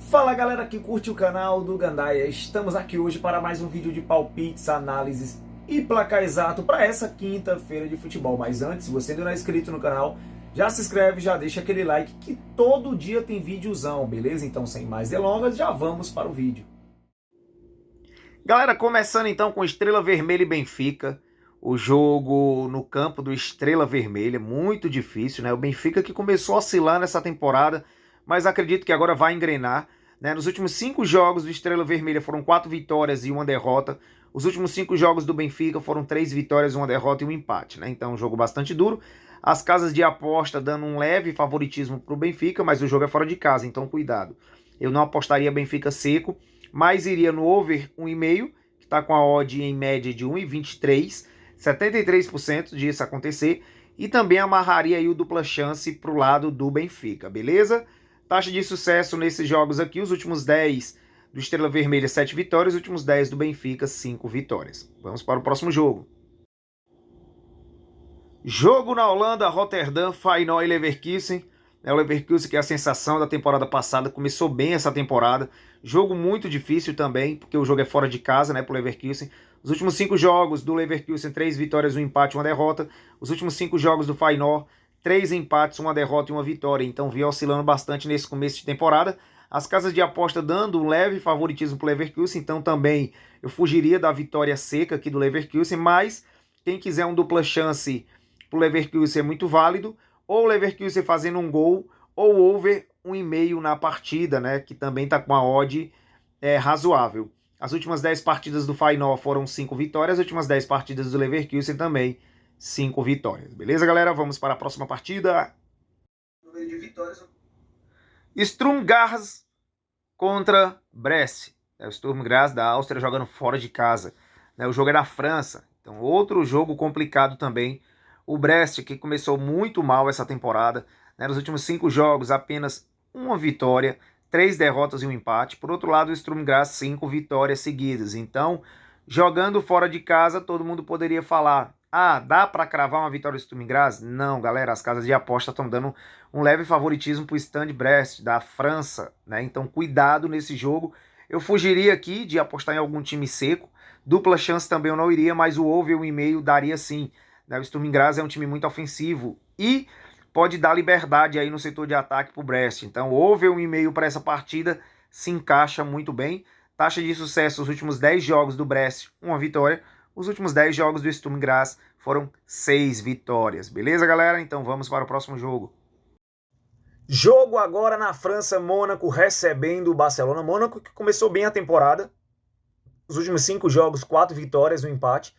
Fala galera que curte o canal do Gandaia, estamos aqui hoje para mais um vídeo de palpites, análises e placar exato para essa quinta-feira de futebol. Mas antes, se você ainda não é inscrito no canal, já se inscreve, já deixa aquele like que todo dia tem videozão, beleza? Então sem mais delongas, já vamos para o vídeo. Galera, começando então com Estrela Vermelha e Benfica, o jogo no campo do Estrela Vermelha, muito difícil, né? O Benfica que começou a oscilar nessa temporada, mas acredito que agora vai engrenar, né? Nos últimos 5 jogos do Estrela Vermelha foram 4 vitórias e 1 derrota. Os últimos 5 jogos do Benfica foram 3 vitórias, 1 derrota e 1 empate, né? Então um jogo bastante duro. As casas de aposta dando um leve favoritismo para o Benfica, mas o jogo é fora de casa, então cuidado. Eu não apostaria Benfica seco, mas iria no over 1,5, que está com a odd em média de 1,23, 73% disso acontecer, e também amarraria aí o dupla chance para o lado do Benfica, beleza? Taxa de sucesso nesses jogos aqui, os últimos 10 do Estrela Vermelha, 7 vitórias, os últimos 10 do Benfica, 5 vitórias. Vamos para o próximo jogo. Jogo na Holanda, Rotterdam, Feyenoord e Leverkusen. O Leverkusen, que é a sensação da temporada passada, começou bem essa temporada. Jogo muito difícil também, porque o jogo é fora de casa, né, para o Leverkusen. Os últimos 5 jogos do Leverkusen, 3 vitórias, 1 empate, 1 derrota. Os últimos 5 jogos do Feyenoord, 3 empates, 1 derrota e 1 vitória. Então vinha oscilando bastante nesse começo de temporada. As casas de aposta dando um leve favoritismo para o Leverkusen. Então também eu fugiria da vitória seca aqui do Leverkusen. Mas quem quiser um dupla chance para o Leverkusen é muito válido. Ou o Leverkusen fazendo um gol, ou over 1,5 na partida, né? Que também está com a odd razoável. As últimas 10 partidas do Feyenoord foram 5 vitórias. As últimas 10 partidas do Leverkusen também 5 vitórias. Beleza, galera? Vamos para a próxima partida. Número de vitórias. Sturm Graz contra Brest. O Sturm Graz da Áustria jogando fora de casa. O jogo é na França. Então, outro jogo complicado também. O Brest, que começou muito mal essa temporada. Nos últimos 5 jogos, apenas 1 vitória, 3 derrotas e 1 empate. Por outro lado, o Sturm Graz, 5 vitórias seguidas. Então, jogando fora de casa, todo mundo poderia falar: ah, dá para cravar uma vitória do Sturm Graz? Não, galera, as casas de aposta estão dando um leve favoritismo para o Stade Brest, da França, né? Então, cuidado nesse jogo. Eu fugiria aqui de apostar em algum time seco. Dupla chance também eu não iria, mas o over 1,5 daria sim. O Sturm Graz é um time muito ofensivo e pode dar liberdade aí no setor de ataque para o Brest. Então, over 1,5 para essa partida se encaixa muito bem. Taxa de sucesso, os últimos 10 jogos do Brest, 1 vitória. Os últimos 10 jogos do Sturm Graz foram 6 vitórias. Beleza, galera? Então vamos para o próximo jogo. Jogo agora na França, Mônaco recebendo o Barcelona. Mônaco que começou bem a temporada. Os últimos 5 jogos, 4 vitórias, 1 empate.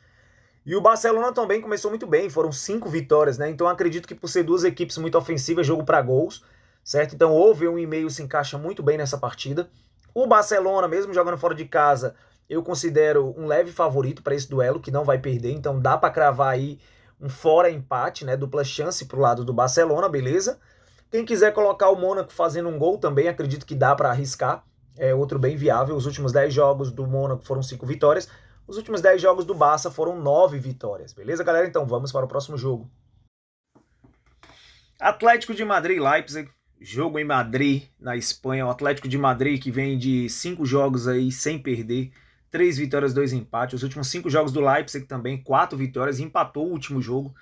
E o Barcelona também começou muito bem, foram 5 vitórias, né? Então acredito que por ser duas equipes muito ofensivas, jogo para gols, certo? Então over 1,5 se encaixa muito bem nessa partida. O Barcelona, mesmo jogando fora de casa, eu considero um leve favorito para esse duelo, que não vai perder. Então dá para cravar aí um fora empate, né? Dupla chance pro lado do Barcelona, beleza? Quem quiser colocar o Mônaco fazendo um gol também, acredito que dá para arriscar. É outro bem viável. Os últimos 10 jogos do Mônaco foram 5 vitórias. Os últimos 10 jogos do Barça foram 9 vitórias. Beleza, galera? Então vamos para o próximo jogo. Atlético de Madrid e Leipzig. Jogo em Madrid, na Espanha. O Atlético de Madrid que vem de 5 jogos aí sem perder. 3 vitórias, 2 empates. Os últimos 5 jogos do Leipzig também, 4 vitórias. Empatou o último jogo.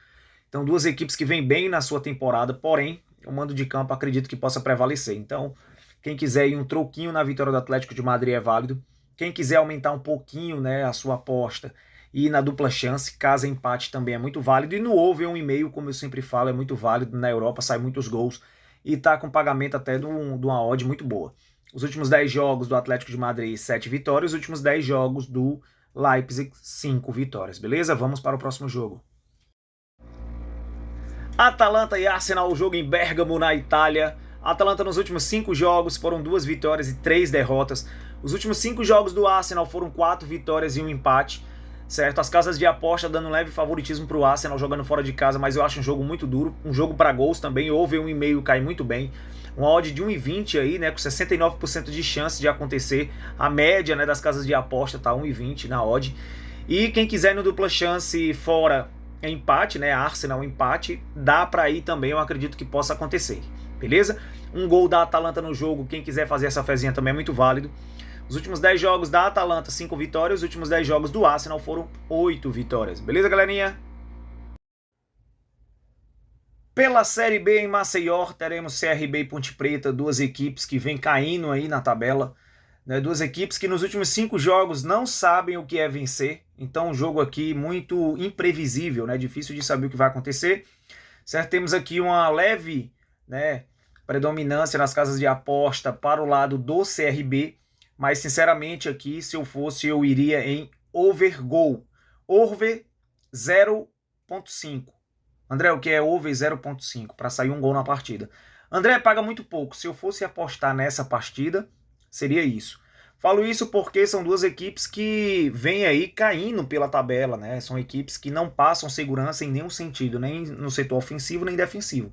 Então duas equipes que vêm bem na sua temporada. Porém, o mando de campo acredito que possa prevalecer. Então, quem quiser ir um troquinho na vitória do Atlético de Madrid é válido. Quem quiser aumentar um pouquinho, né, a sua aposta e ir na dupla chance, caso empate também é muito válido. E no over 1,5, como eu sempre falo, é muito válido. Na Europa sai muitos gols e tá com pagamento até de uma odd muito boa. Os últimos 10 jogos do Atlético de Madrid, 7 vitórias. Os últimos 10 jogos do Leipzig, 5 vitórias. Beleza? Vamos para o próximo jogo. Atalanta e Arsenal, o jogo em Bérgamo, na Itália. A Atalanta nos últimos 5 jogos foram 2 vitórias e 3 derrotas. Os últimos 5 jogos do Arsenal foram 4 vitórias e 1 empate, certo? As casas de aposta dando um leve favoritismo para o Arsenal jogando fora de casa, mas eu acho um jogo muito duro, um jogo para gols também, over 1,5 cai muito bem. Uma odd de 1,20 aí, né, com 69% de chance de acontecer. A média, né, das casas de aposta tá 1,20 na odd. E quem quiser no dupla chance fora empate, né, Arsenal empate, dá para ir também, eu acredito que possa acontecer. Beleza? Um gol da Atalanta no jogo, quem quiser fazer essa fezinha também é muito válido. Os últimos 10 jogos da Atalanta, 5 vitórias. Os últimos 10 jogos do Arsenal foram 8 vitórias. Beleza, galerinha? Pela Série B em Maceió, teremos CRB e Ponte Preta, duas equipes que vêm caindo aí na tabela. Né? Duas equipes que nos últimos 5 jogos não sabem o que é vencer. Então um jogo aqui muito imprevisível, né? Difícil de saber o que vai acontecer. Certo? Temos aqui uma leve, né, predominância nas casas de aposta para o lado do CRB. Mas sinceramente aqui, se eu fosse, eu iria em over goal. Over 0.5. André, o que é over 0.5? Para sair um gol na partida. André, paga muito pouco. Se eu fosse apostar nessa partida, seria isso. Falo isso porque são duas equipes que vêm aí caindo pela tabela, né? São equipes que não passam segurança em nenhum sentido, nem no setor ofensivo nem defensivo.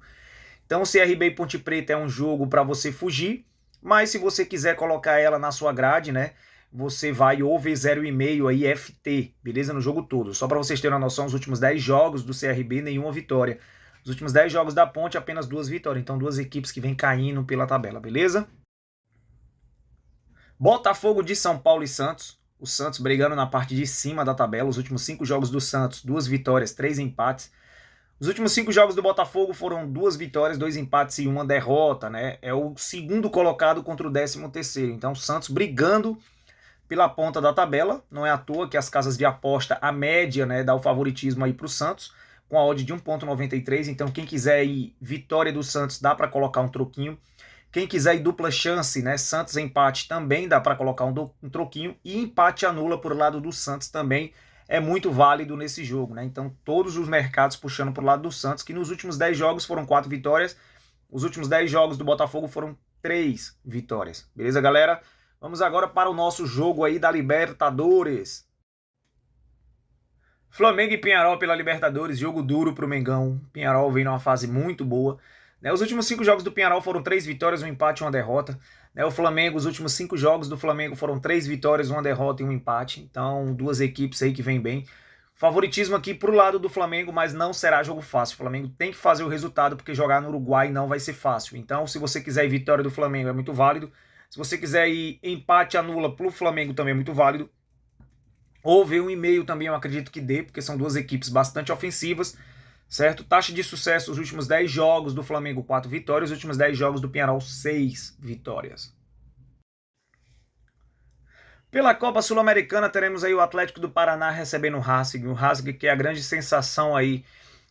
Então o CRB e Ponte Preta é um jogo para você fugir, mas se você quiser colocar ela na sua grade, né? Você vai over 0,5 aí FT, beleza? No jogo todo. Só para vocês terem uma noção, os últimos 10 jogos do CRB, nenhuma vitória. Os últimos 10 jogos da Ponte, apenas 2 vitórias. Então, duas equipes que vêm caindo pela tabela, beleza? Botafogo de São Paulo e Santos. O Santos brigando na parte de cima da tabela. Os últimos 5 jogos do Santos, 2 vitórias, 3 empates. Os últimos 5 jogos do Botafogo foram 2 vitórias, 2 empates e 1 derrota, né? É o segundo colocado contra o 13º. Então, o Santos brigando pela ponta da tabela. Não é à toa que as casas de aposta, a média, né, dá o favoritismo aí para o Santos, com a odd de 1.93. Então quem quiser ir vitória do Santos, dá para colocar um troquinho. Quem quiser ir dupla chance, né, Santos empate, também dá para colocar um troquinho. E empate anula por lado do Santos também é muito válido nesse jogo, né? Então todos os mercados puxando para o lado do Santos, que nos últimos 10 jogos foram 4 vitórias. Os últimos 10 jogos do Botafogo foram 3 vitórias. Beleza, galera? Vamos agora para o nosso jogo aí da Libertadores. Flamengo e Peñarol pela Libertadores, jogo duro para o Mengão. Peñarol vem numa fase muito boa. Os últimos 5 jogos do Peñarol foram 3 vitórias, 1 empate e 1 derrota. O Flamengo, os últimos 5 jogos do Flamengo foram 3 vitórias, 1 derrota e 1 empate. Então, duas equipes aí que vêm bem. Favoritismo aqui pro lado do Flamengo, mas não será jogo fácil. O Flamengo tem que fazer o resultado, porque jogar no Uruguai não vai ser fácil. Então, se você quiser ir vitória do Flamengo, é muito válido. Se você quiser ir empate, anula pro Flamengo, também é muito válido. Over 1,5 também eu acredito que dê, porque são duas equipes bastante ofensivas, certo? Taxa de sucesso, os últimos 10 jogos do Flamengo, 4 vitórias. Os últimos 10 jogos do Peñarol, 6 vitórias. Pela Copa Sul-Americana, teremos aí o Atlético do Paraná recebendo o Racing. O Racing que é a grande sensação aí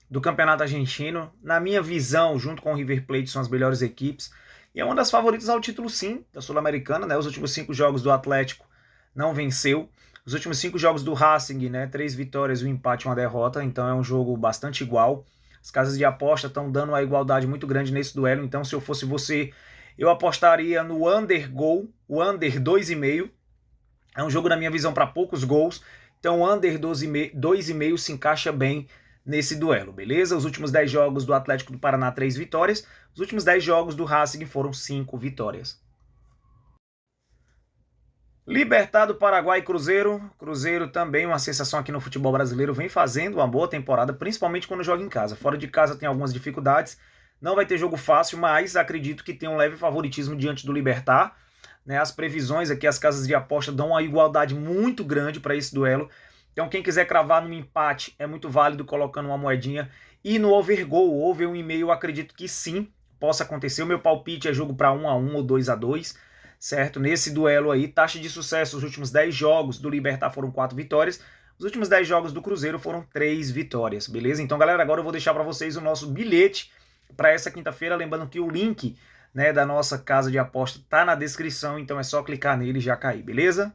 do Campeonato Argentino. Na minha visão, junto com o River Plate, são as melhores equipes. E é uma das favoritas ao título, sim, da Sul-Americana, né? Os últimos 5 jogos do Atlético não venceu. Os últimos 5 jogos do Racing, né? 3 vitórias, 1 empate e 1 derrota. Então é um jogo bastante igual. As casas de aposta estão dando uma igualdade muito grande nesse duelo. Então, se eu fosse você, eu apostaria no under goal, o under 2,5. É um jogo, na minha visão, para poucos gols. Então, o under 2,5 se encaixa bem nesse duelo, beleza? Os últimos 10 jogos do Atlético do Paraná, 3 vitórias. Os últimos 10 jogos do Racing foram 5 vitórias. Libertad do Paraguai e Cruzeiro. Cruzeiro também uma sensação aqui no futebol brasileiro. Vem fazendo uma boa temporada, principalmente quando joga em casa. Fora de casa tem algumas dificuldades. Não vai ter jogo fácil, mas acredito que tem um leve favoritismo diante do Libertad. As previsões aqui, as casas de aposta dão uma igualdade muito grande para esse duelo. Então quem quiser cravar num empate é muito válido colocando uma moedinha. E no over goal, over 1,5, eu acredito que sim, possa acontecer. O meu palpite é jogo para 1-1 ou 2-2, certo? Nesse duelo aí, taxa de sucesso, os últimos 10 jogos do Libertad foram 4 vitórias. Os últimos 10 jogos do Cruzeiro foram 3 vitórias, beleza? Então galera, agora eu vou deixar para vocês o nosso bilhete para essa quinta-feira. Lembrando que o link, né, da nossa casa de aposta tá na descrição, então é só clicar nele e já cair, beleza?